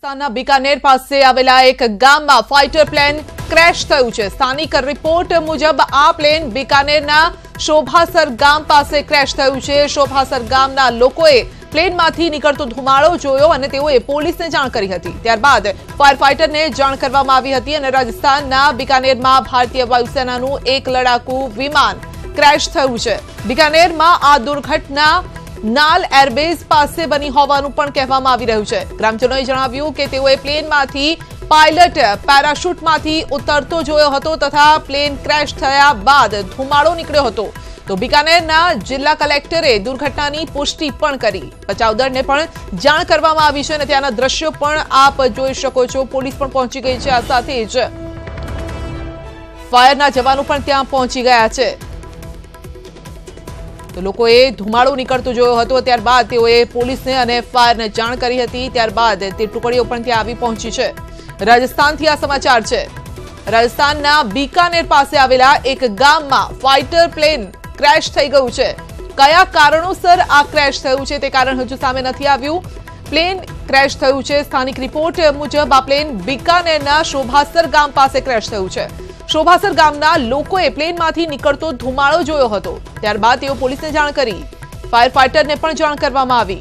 રાજસ્થાનના બીકાનેર પાસે આવેલા એક ગામમાં ફાઇટર પ્લેન ક્રેશ થયું છે। સ્થાનિક રિપોર્ટ મુજબ આ પ્લેન બીકાનેરના શોભાસર ગામ પાસે ક્રેશ થયું છે। શોભાસર ગામના લોકોએ પ્લેનમાંથી નીકળતો ધુમાડો જોયો અને તેઓએ પોલીસને જાણ કરી હતી। ત્યારબાદ ફાયર ફાઇટરને જાણ કરવામાં આવી હતી અને રાજસ્થાનના બીકાનેરમાં ભારતીય વાયુસેનાનું એક લડાકુ વિમાન ક્રેશ થયું છે। બીકાનેરમાં આ દુર્ઘટના नाल एरबेज पास बनी होवानुं पण कहेवामां आवी रह्युं छे। ग्रामजनोए जणाव्युं के तेओए प्लेनमांथी पायलट पेराशूटमांथी उतरतो जोयो हतो तथा प्लेन क्रेश थया बाद धुमाड़ो निकळ्यो हतो। तो बीकानेરના जिल्ला कलेक्टरे दुर्घटनानी पुष्टि पण करी। बचाव दळने पण जाण करवामां आवी छे અને ત્યાંના દ્રશ્યો પણ આપ જોઈ શકો છો। પોલીસ પણ પહોંચી ગઈ છે। આ સાથે જ ફાયરના જવાનો પણ ત્યાં પહોંચી ગયા છે। तो लोकोए धुमाड़ो निकळतो जोयो हतो। त्यारबाद तेओए पोलीसने अने फायरने जाण करी हती। त्यारबाद ते टुकड़ीओ पण त्यां आवी पहोंची छे। राजस्थानथी आ समाचार छे। राजस्थानना बीकानेर पासे आवेला एक गाममां फाइटर प्लेन क्रेश थई गयुं छे। कया कारणोसर आ क्रेश थयुं छे ते कारण हजू सामे नथी आव्युं। प्लेन क्रेश थयुं छे। स्थानिक रिपोर्ट मुजब आ प्लेन बीकानेરના શોભાસર ગામ પાસે ક્રેશ થયું છે। શોભાસર ગામના લોકોએ પ્લેનમાંથી નીકળતો ધુમાડો જોયો હતો। ત્યારબાદ તેઓ પોલીસને જાણ કરી। ફાયર ફાઇટરને પણ જાણ કરવામાં આવી।